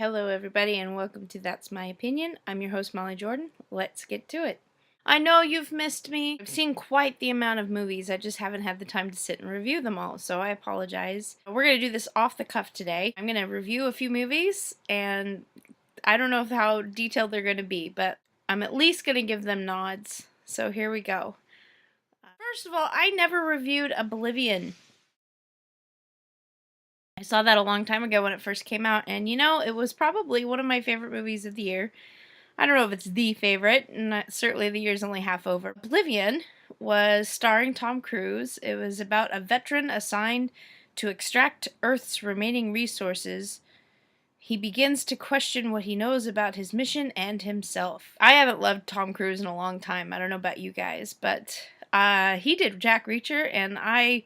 Hello, everybody, and welcome to That's My Opinion. I'm your host, Molly Jordan. Let's get to it. I know you've missed me. I've seen quite the amount of movies. I just haven't had the time to sit and review them all, so I apologize. We're going to do this off the cuff today. I'm going to review a few movies, and I don't know how detailed they're going to be, but I'm at least going to give them nods. So here we go. First of all, I never reviewed Oblivion. I saw that a long time ago when it first came out, and it was probably one of my favorite movies of the year. I don't know if it's the favorite, and certainly the year's only half over. Oblivion was starring Tom Cruise. It was about a veteran assigned to extract Earth's remaining resources. He begins to question what he knows about his mission and himself. I haven't loved Tom Cruise in a long time. I don't know about you guys, but he did Jack Reacher, and I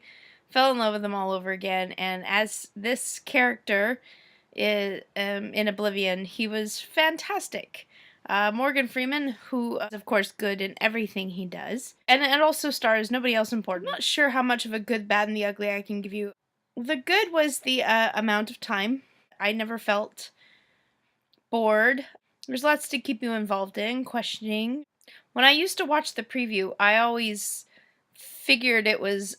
fell in love with him all over again. And as this character is in Oblivion, he was fantastic. Morgan Freeman, who is of course good in everything he does, and it also stars nobody else important. I'm not sure how much of a good, bad, and the ugly I can give you. The good was the amount of time. I never felt bored. There's lots to keep you involved in, questioning. When I used to watch the preview, I always figured it was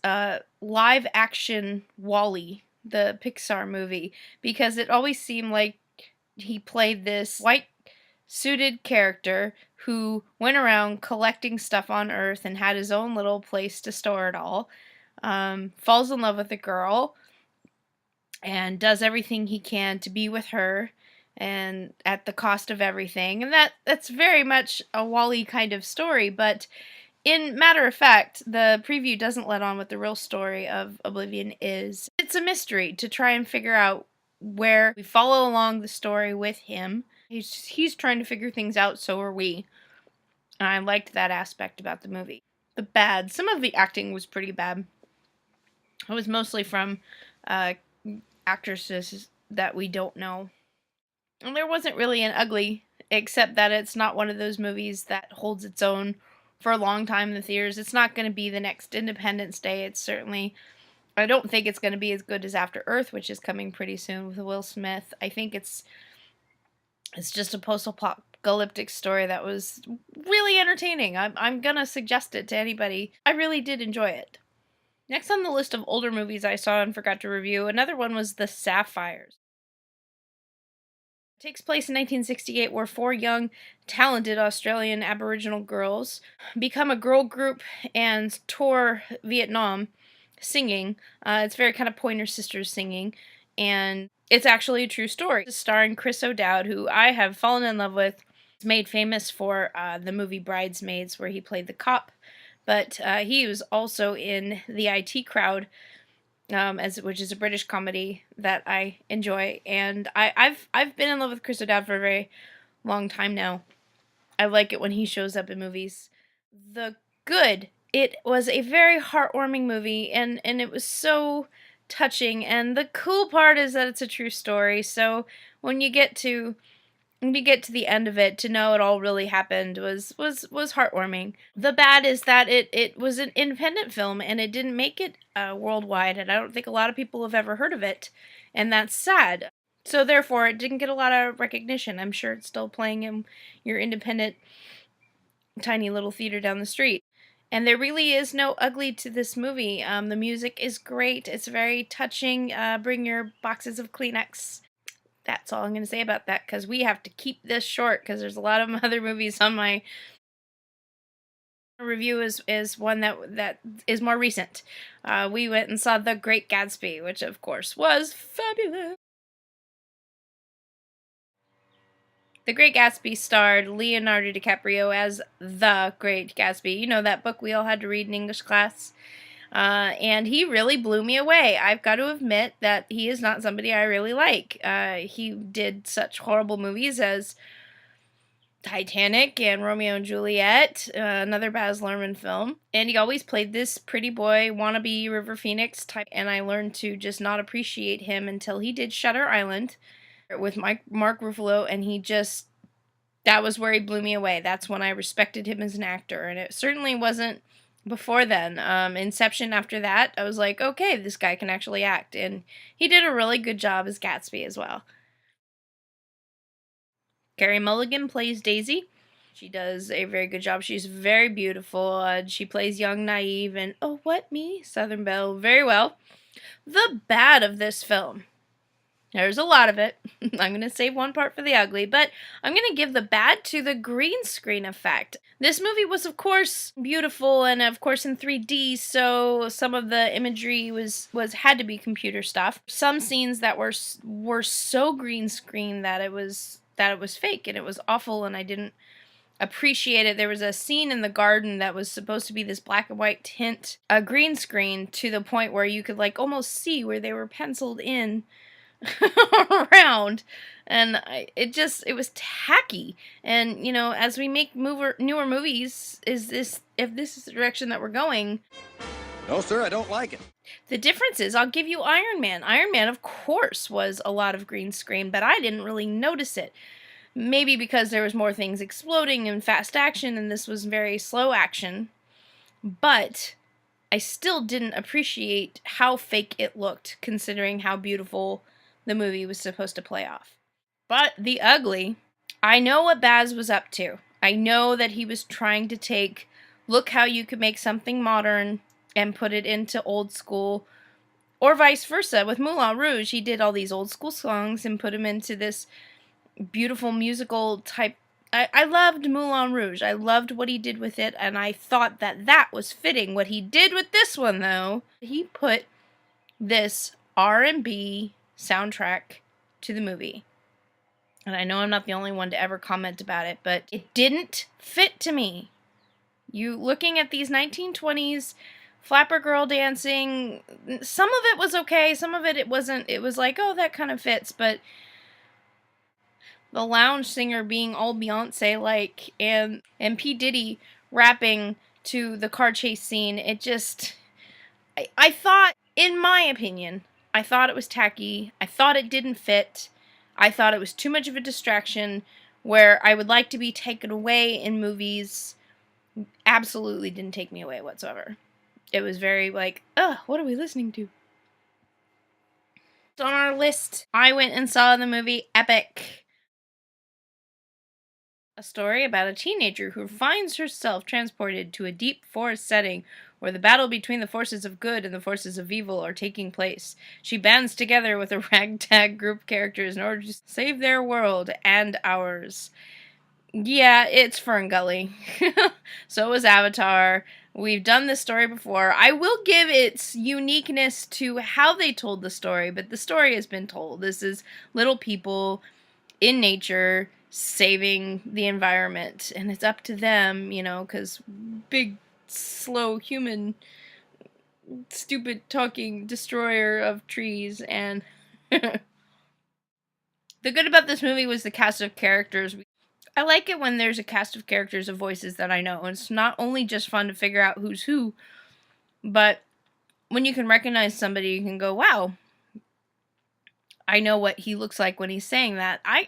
live action WALL-E, the Pixar movie, because it always seemed like he played this white suited character who went around collecting stuff on Earth and had his own little place to store it all. Falls in love with a girl and does everything he can to be with her, and at the cost of everything. And that's very much a WALL-E kind of story, but in matter of fact, the preview doesn't let on what the real story of Oblivion is. It's a mystery to try and figure out where we follow along the story with him. He's trying to figure things out, so are we. And I liked that aspect about the movie. The bad, some of the acting was pretty bad. It was mostly from actresses that we don't know. And there wasn't really an ugly, except that it's not one of those movies that holds its own for a long time in the theaters. It's not going to be the next Independence Day. I don't think it's going to be as good as After Earth, which is coming pretty soon with Will Smith. I think it's just a post-apocalyptic story that was really entertaining. I'm going to suggest it to anybody. I really did enjoy it. Next on the list of older movies I saw and forgot to review, another one was The Sapphires. It takes place in 1968, where four young, talented Australian Aboriginal girls become a girl group and tour Vietnam singing. It's very kind of Pointer Sisters singing, and it's actually a true story. It's starring Chris O'Dowd, who I have fallen in love with. He's made famous for the movie Bridesmaids, where he played the cop, but he was also in The IT Crowd, which is a British comedy that I enjoy, and I've been in love with Chris O'Dowd for a very long time now. I like it when he shows up in movies. The good. It was a very heartwarming movie, and it was so touching, and the cool part is that it's a true story, so when you get to the end of it, to know it all really happened was heartwarming. The bad is that it was an independent film, and it didn't make it worldwide, and I don't think a lot of people have ever heard of it, and that's sad. So therefore, it didn't get a lot of recognition. I'm sure it's still playing in your independent, tiny little theater down the street. And there really is no ugly to this movie. The music is great. It's very touching. Bring your boxes of Kleenex. That's all I'm going to say about that, because we have to keep this short, because there's a lot of other movies on my review is one that is more recent. We went and saw The Great Gatsby, which of course was fabulous. The Great Gatsby starred Leonardo DiCaprio as the Great Gatsby. You know, that book we all had to read in English class. And he really blew me away. I've got to admit that he is not somebody I really like. He did such horrible movies as Titanic and Romeo and Juliet, another Baz Luhrmann film. And he always played this pretty boy, wannabe River Phoenix type. And I learned to just not appreciate him until he did Shutter Island with Mark Ruffalo, and that was where he blew me away. That's when I respected him as an actor, and it certainly wasn't before then. Inception, after that, I was like, okay, this guy can actually act, and he did a really good job as Gatsby as well. Carey Mulligan plays Daisy. She does a very good job. She's very beautiful. She plays young, naive, and oh, what me? Southern Belle very well. The bad of this film. There's a lot of it. I'm going to save one part for the ugly, but I'm going to give the bad to the green screen effect. This movie was, of course, beautiful and, of course, in 3D, so some of the imagery had to be computer stuff. Some scenes that were so green screen that it was fake, and it was awful, and I didn't appreciate it. There was a scene in the garden that was supposed to be this black and white tint, a green screen, to the point where you could like almost see where they were penciled in around, and it was tacky. And you know, as we make newer movies, if this is the direction that we're going? No, sir, I don't like it. The difference is, I'll give you Iron Man. Iron Man, of course, was a lot of green screen, but I didn't really notice it. Maybe because there was more things exploding and fast action, and this was very slow action. But I still didn't appreciate how fake it looked, considering how beautiful the movie was supposed to play off. But the ugly, I know what Baz was up to. I know that he was trying to look how you could make something modern and put it into old school, or vice versa. With Moulin Rouge, he did all these old school songs and put them into this beautiful musical type. I loved Moulin Rouge. I loved what he did with it, and I thought that was fitting. What he did with this one, though, he put this R&B soundtrack to the movie. And I know I'm not the only one to ever comment about it, but it didn't fit to me. You looking at these 1920s flapper girl dancing, some of it was okay, some of it wasn't. It was like, oh, that kind of fits, but the lounge singer being all Beyonce-like, and P. Diddy rapping to the car chase scene, it just, I thought, in my opinion, I thought it was tacky. I thought it didn't fit. I thought it was too much of a distraction where I would like to be taken away in movies. Absolutely didn't take me away whatsoever. It was very like, what are we listening to? On our list, I went and saw the movie Epic. A story about a teenager who finds herself transported to a deep forest setting where the battle between the forces of good and the forces of evil are taking place. She bands together with a ragtag group of characters in order to save their world and ours. Yeah, it's Fern Gully. So was Avatar. We've done this story before. I will give its uniqueness to how they told the story, but the story has been told. This is little people in nature saving the environment, and it's up to them, you know, because big, slow human, stupid talking destroyer of trees. And the good about this movie was the cast of characters. I like it when there's a cast of characters of voices that I know. It's not only just fun to figure out who's who, but when you can recognize somebody, you can go, wow, I know what he looks like when he's saying that. I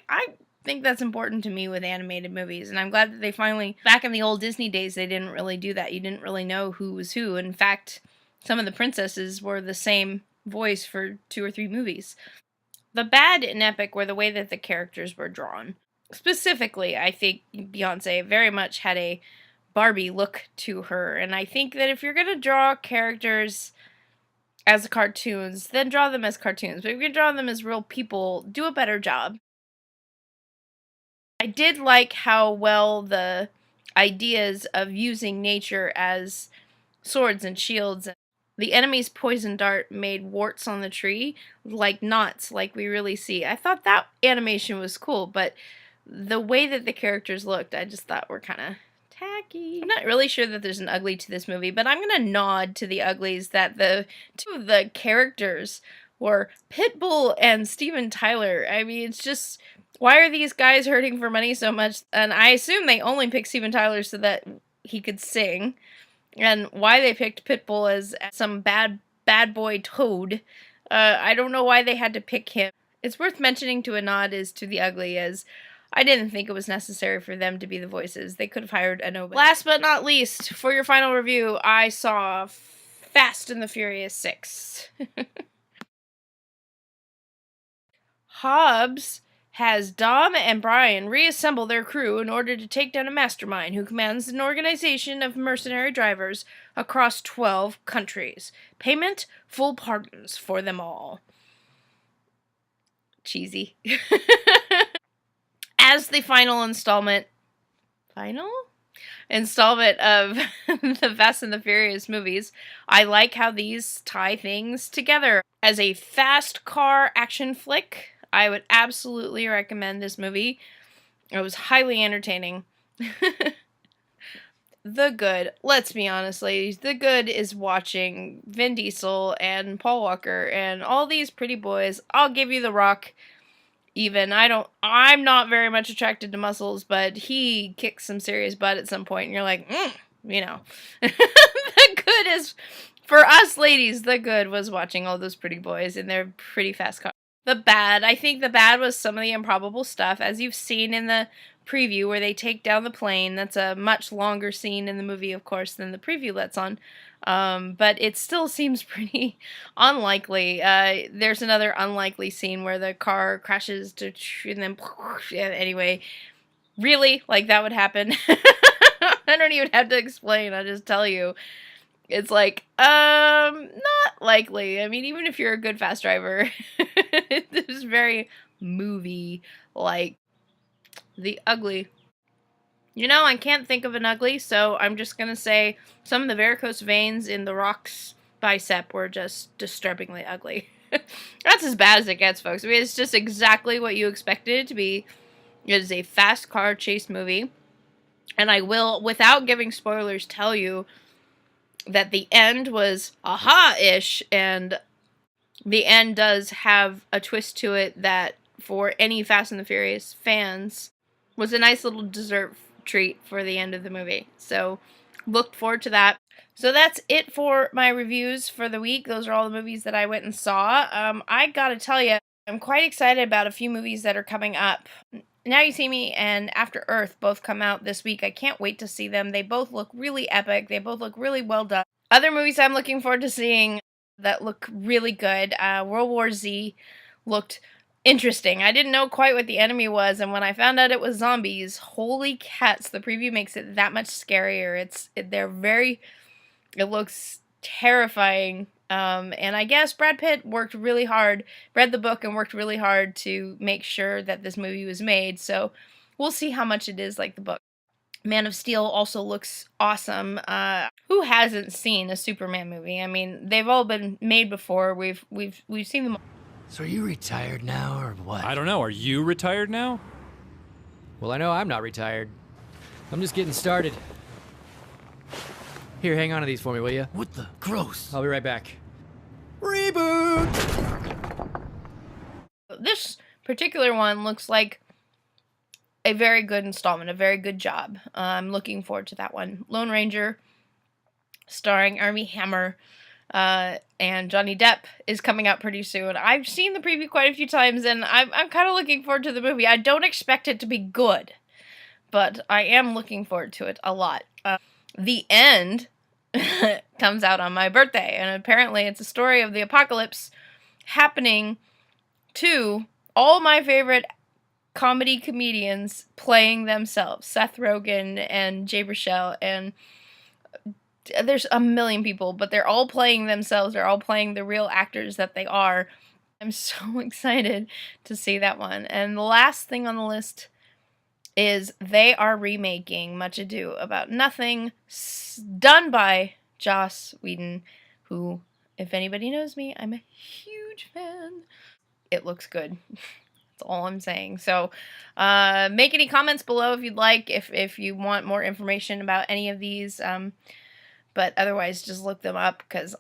think that's important to me with animated movies, and I'm glad that they finally, back in the old Disney days, they didn't really do that. You didn't really know who was who. In fact, some of the princesses were the same voice for 2 or 3 movies. The bad in Epic were the way that the characters were drawn. Specifically, I think Beyonce very much had a Barbie look to her, and I think that if you're going to draw characters as cartoons, then draw them as cartoons. But if you draw them as real people, do a better job. I did like how well the ideas of using nature as swords and shields. The enemy's poison dart made warts on the tree, like knots, like we really see. I thought that animation was cool, but the way that the characters looked, I just thought were kind of tacky. I'm not really sure that there's an ugly to this movie, but I'm going to nod to the uglies that the 2 of the characters were Pitbull and Steven Tyler. I mean, it's just, why are these guys hurting for money so much? And I assume they only picked Steven Tyler so that he could sing. And why they picked Pitbull as some bad boy toad, I don't know why they had to pick him. It's worth mentioning to a nod is to the ugly, as I didn't think it was necessary for them to be the voices. They could have hired a nobody. Last but not least, for your final review, I saw Fast and the Furious 6. Hobbs has Dom and Brian reassemble their crew in order to take down a mastermind who commands an organization of mercenary drivers across 12 countries. Payment, full pardons for them all. Cheesy. As the final installment of the Fast and the Furious movies, I like how these tie things together. As a fast car action flick, I would absolutely recommend this movie. It was highly entertaining. The Good, let's be honest, ladies, The Good is watching Vin Diesel and Paul Walker and all these pretty boys. I'll give you The Rock. Even I'm not very much attracted to muscles, but he kicks some serious butt at some point, and you're like, you know. The Good is, for us ladies, The Good was watching all those pretty boys in their pretty fast cars. The Bad, I think The Bad was some of the improbable stuff, as you've seen in the preview where they take down the plane. That's a much longer scene in the movie, of course, than the preview lets on. But it still seems pretty unlikely. There's another unlikely scene where the car crashes and then anyway, really, like, that would happen. I don't even have to explain. I'll just tell you. It's like, not likely. I mean, even if you're a good fast driver, it's very movie-like. The Ugly. You know, I can't think of an ugly, so I'm just gonna say some of the varicose veins in The Rock's bicep were just disturbingly ugly. That's as bad as it gets, folks. I mean, it's just exactly what you expected it to be. It is a fast car chase movie. And I will, without giving spoilers, tell you that the end was aha-ish, and the end does have a twist to it that, for any Fast and the Furious fans, was a nice little dessert treat for the end of the movie. So, look forward to that. So that's it for my reviews for the week. Those are all the movies that I went and saw. I gotta tell you, I'm quite excited about a few movies that are coming up. Now You See Me and After Earth both come out this week. I can't wait to see them. They both look really epic. They both look really well done. Other movies I'm looking forward to seeing that look really good. World War Z looked interesting. I didn't know quite what the enemy was, and when I found out it was zombies, holy cats, the preview makes it that much scarier. It looks terrifying. And I guess Brad Pitt worked really hard, read the book and worked really hard to make sure that this movie was made, so we'll see how much it is like the book. Man of Steel also looks awesome. Who hasn't seen a Superman movie? I mean, they've all been made before. We've seen them all. So are you retired now, or what? I don't know. Are you retired now? Well, I know I'm not retired. I'm just getting started. Here, hang on to these for me, will you? What the? Gross. I'll be right back. Reboot! This particular one looks like a very good installment, a very good job. I'm looking forward to that one. Lone Ranger, starring Armie Hammer, and Johnny Depp is coming out pretty soon. I've seen the preview quite a few times, and I'm kind of looking forward to the movie. I don't expect it to be good, but I am looking forward to it a lot. The End comes out on my birthday, and apparently it's a story of the apocalypse happening to all my favorite comedy comedians playing themselves. Seth Rogen and Jay Baruchel, and there's a million people, but they're all playing themselves. They're all playing the real actors that they are. I'm so excited to see that one. And the last thing on the list is they are remaking Much Ado About Nothing, done by Joss Whedon, who, if anybody knows me, I'm a huge fan. It looks good. That's all I'm saying. So, make any comments below if you'd like, if you want more information about any of these. But otherwise, just look them up, because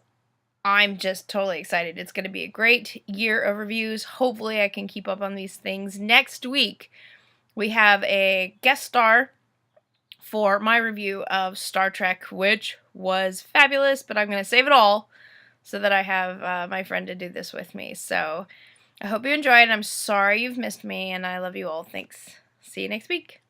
I'm just totally excited. It's going to be a great year of reviews. Hopefully, I can keep up on these things. Next week, we have a guest star for my review of Star Trek, which was fabulous, but I'm going to save it all so that I have my friend to do this with me. So I hope you enjoyed. I'm sorry you've missed me, and I love you all. Thanks. See you next week.